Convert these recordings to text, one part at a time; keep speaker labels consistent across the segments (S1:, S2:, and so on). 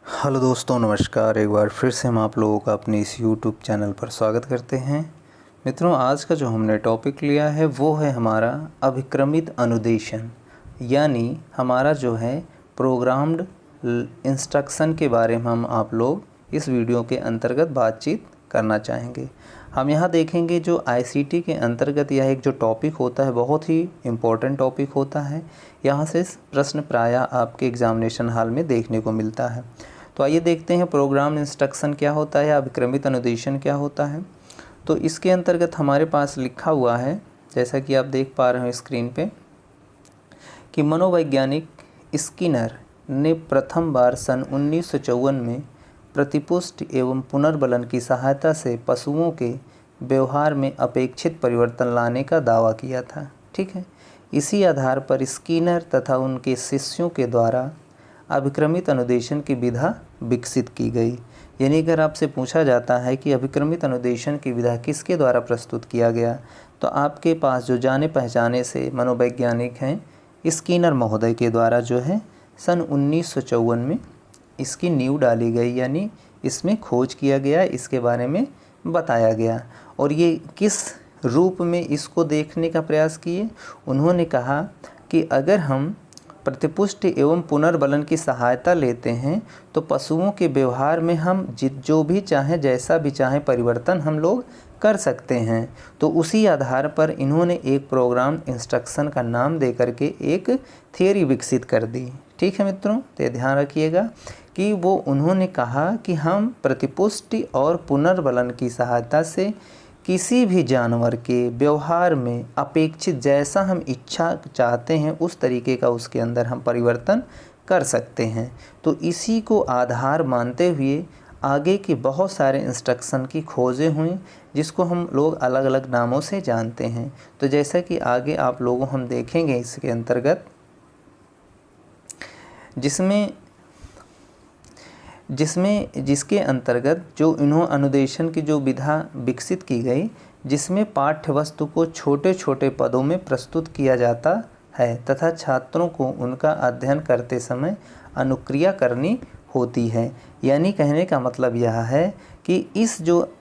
S1: Hello दोस्तों, नमस्कार। एक बार फिर से हम आप लोगों का अपने इस यूट्यूब चैनल पर स्वागत करते हैं। मित्रों, आज का जो हमने टॉपिक लिया है वो है हमारा अभिक्रमित अनुदेशन, यानी हमारा जो है प्रोग्राम्ड इंस्ट्रक्शन के बारे में हम आप लोग इस वीडियो के अंतर्गत बातचीत करना चाहेंगे। हम यहाँ देखेंगे जो आईसीटी के अंतर्गत यह एक जो टॉपिक होता है बहुत ही इम्पोर्टेंट टॉपिक होता है। यहाँ से प्रश्न प्रायः आपके एग्जामिनेशन हॉल में देखने को मिलता है। तो आइए देखते हैं प्रोग्राम इंस्ट्रक्शन क्या होता है, अभिक्रमित अनुदेशन क्या होता है। तो इसके अंतर्गत हमारे पास लिखा हुआ है, जैसा कि आप देख पा रहे हो स्क्रीन पे, कि मनोवैज्ञानिक स्किनर ने प्रथम बार सन 1954 में प्रतिपुष्टि एवं पुनर्बलन की सहायता से पशुओं के व्यवहार में अपेक्षित परिवर्तन लाने का दावा किया था। ठीक है, इसी आधार पर स्किनर तथा उनके शिष्यों के द्वारा अभिक्रमित अनुदेशन की विधा विकसित की गई। यानी अगर आपसे पूछा जाता है कि अभिक्रमित अनुदेशन की विधा किसके द्वारा प्रस्तुत किया गया, तो आपके पास जो जाने पहचाने से मनोवैज्ञानिक हैं स्किनर महोदय के द्वारा जो है सन 1954 में इसकी नींव डाली गई, यानी इसमें खोज किया गया, इसके बारे में बताया गया। और ये किस रूप में इसको देखने का प्रयास किए, उन्होंने कहा कि अगर हम प्रतिपुष्टि एवं पुनर्बलन की सहायता लेते हैं तो पशुओं के व्यवहार में हम जो भी चाहें, जैसा भी चाहें परिवर्तन हम लोग कर सकते हैं। तो उसी आधार पर इन्होंने एक प्रोग्राम इंस्ट्रक्शन का नाम दे करके एक थियरी विकसित कर दी। ठीक है मित्रों, तो ध्यान रखिएगा कि वो उन्होंने कहा कि हम प्रतिपुष्टि और पुनर्बलन की सहायता से किसी भी जानवर के व्यवहार में अपेक्षित जैसा हम इच्छा चाहते हैं उस तरीके का उसके अंदर हम परिवर्तन कर सकते हैं। तो इसी को आधार मानते हुए आगे के बहुत सारे इंस्ट्रक्शन की खोजें हुई, जिसको हम लोग अलग अलग नामों से जानते हैं। तो जैसा कि आगे आप लोगों हम देखेंगे इसके अंतर्गत, जिसके अंतर्गत जो अनुदेशन की जो विधा विकसित की गई, जिसमें पाठ्य वस्तु को छोटे छोटे पदों में प्रस्तुत किया जाता है तथा छात्रों को उनका अध्ययन करते समय अनुक्रिया करनी होती है। यानी कहने का मतलब यह है कि इस जो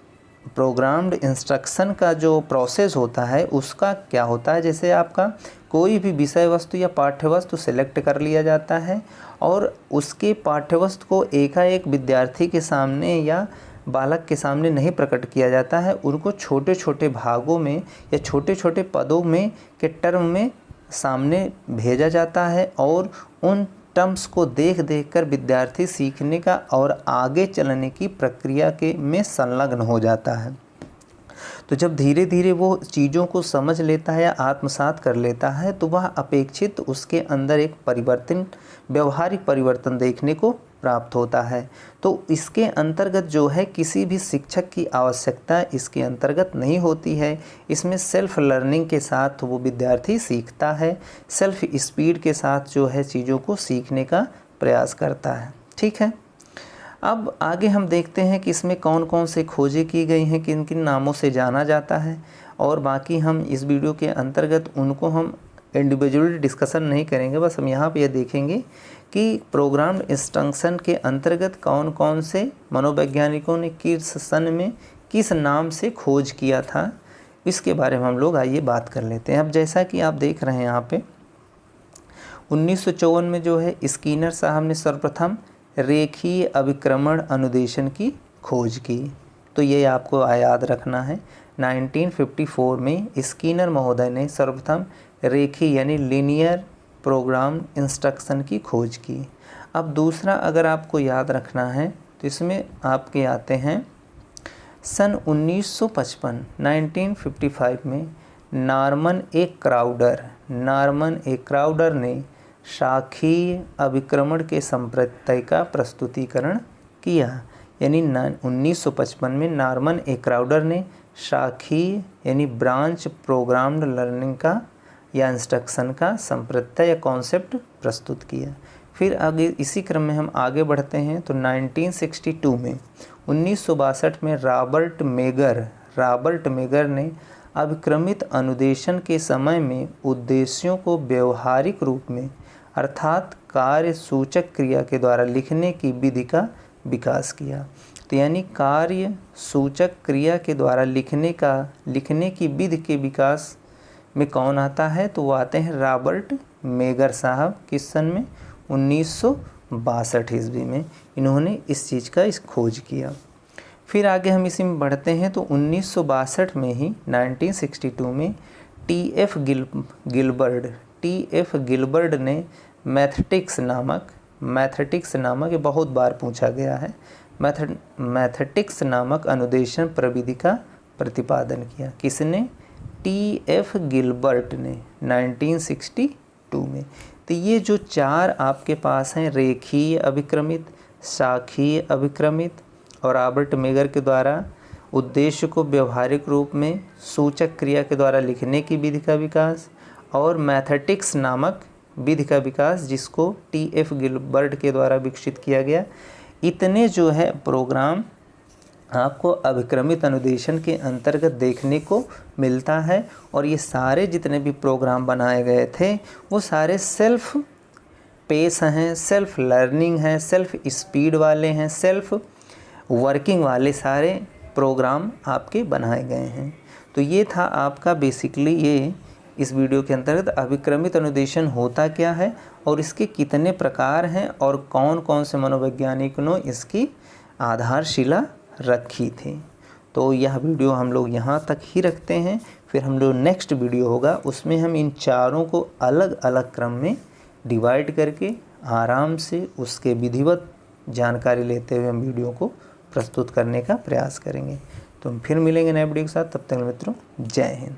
S1: प्रोग्राम्ड इंस्ट्रक्शन का जो प्रोसेस होता है उसका क्या होता है, जैसे आपका कोई भी विषय वस्तु या पाठ्य वस्तु सेलेक्ट कर लिया जाता है और उसके पाठ्य वस्तु को एकाएक विद्यार्थी के सामने या बालक के सामने नहीं प्रकट किया जाता है, उनको छोटे छोटे भागों में या छोटे छोटे पदों में के टर्म में सामने भेजा जाता है और उन टर्म्स को देख देख कर विद्यार्थी सीखने का और आगे चलने की प्रक्रिया के में संलग्न हो जाता है। तो जब धीरे धीरे वो चीज़ों को समझ लेता है या आत्मसात कर लेता है तो वह अपेक्षित उसके अंदर एक परिवर्तन, व्यवहारिक परिवर्तन देखने को प्राप्त होता है। तो इसके अंतर्गत जो है किसी भी शिक्षक की आवश्यकता इसके अंतर्गत नहीं होती है। इसमें सेल्फ लर्निंग के साथ वो विद्यार्थी सीखता है, सेल्फ स्पीड के साथ जो है चीज़ों को सीखने का प्रयास करता है। ठीक है, अब आगे हम देखते हैं कि इसमें कौन कौन से खोजें की गई हैं, किन किन नामों से जाना जाता है, और बाकी हम इस वीडियो के अंतर्गत उनको हम इंडिविजुअली डिस्कशन नहीं करेंगे। बस हम यहाँ पे यह देखेंगे कि प्रोग्राम इंस्ट्रक्शन के अंतर्गत कौन कौन से मनोवैज्ञानिकों ने किस सन में किस नाम से खोज किया था, इसके बारे में हम लोग आइए बात कर लेते हैं। अब जैसा कि आप देख रहे हैं यहाँ पे 1954 में जो है स्किनर साहब ने सर्वप्रथम रेखीय अभिक्रमण अनुदेशन की खोज की। तो ये आपको याद रखना है, 1954 में स्किनर महोदय ने सर्वप्रथम रेखीय यानी लीनियर प्रोग्राम इंस्ट्रक्शन की खोज की। अब दूसरा अगर आपको याद रखना है तो इसमें आपके आते हैं सन 1955 में नॉर्मन ए क्राउडर ने शाखीय अभिक्रमण के संप्रत्यय का प्रस्तुतिकरण किया। यानी 1955 में नॉर्मन ए क्राउडर ने शाखीय यानी ब्रांच प्रोग्राम्ड लर्निंग का या इंस्ट्रक्शन का संप्रत्यय या कॉन्सेप्ट प्रस्तुत किया। फिर आगे इसी क्रम में हम आगे बढ़ते हैं तो 1962 में रॉबर्ट मेगर ने अभिक्रमित अनुदेशन के समय में उद्देश्यों को व्यवहारिक रूप में अर्थात कार्य सूचक क्रिया के द्वारा लिखने की विधि का विकास किया। तो यानी कार्य सूचक क्रिया के द्वारा लिखने की विधि के विकास में कौन आता है, तो वो आते हैं रॉबर्ट मेगर साहब। किस सन में? 1962 ईस्वी में इन्होंने इस चीज़ का खोज किया। फिर आगे हम इसी में बढ़ते हैं तो 1962 में ही 1962 में टी.एफ. गिलबर्ट ने मैथेटिक्स नामक, ये बहुत बार पूछा गया है, मैथेटिक्स नामक अनुदेशन प्रविधि का प्रतिपादन किया। किसने? टी.एफ. गिलबर्ट ने 1962 में। तो ये जो चार आपके पास हैं, रेखीय अभिक्रमित, शाखीय अभिक्रमित और रॉबर्ट मेगर के द्वारा उद्देश्य को व्यवहारिक रूप में सूचक क्रिया के द्वारा लिखने की विधि का विकास, और मैथेटिक्स नामक विधि का विकास जिसको टी.एफ. गिलबर्ट के द्वारा विकसित किया गया, इतने जो है प्रोग्राम आपको अभिक्रमित अनुदेशन के अंतर्गत देखने को मिलता है। और ये सारे जितने भी प्रोग्राम बनाए गए थे वो सारे सेल्फ पेस हैं, सेल्फ लर्निंग हैं, सेल्फ स्पीड वाले हैं, सेल्फ वर्किंग वाले सारे प्रोग्राम आपके बनाए गए हैं। तो ये था आपका बेसिकली ये इस वीडियो के अंतर्गत अभिक्रमित अनुदेशन होता क्या है और इसके कितने प्रकार हैं और कौन कौन से मनोवैज्ञानिकों ने इसकी आधारशिला रखी थी। तो यह वीडियो हम लोग यहाँ तक ही रखते हैं। फिर हम लोग नेक्स्ट वीडियो होगा उसमें हम इन चारों को अलग अलग क्रम में डिवाइड करके आराम से उसके विधिवत जानकारी लेते हुए हम वीडियो को प्रस्तुत करने का प्रयास करेंगे। तो हम फिर मिलेंगे नए वीडियो के साथ। तब तक मित्रों, जय हिंद।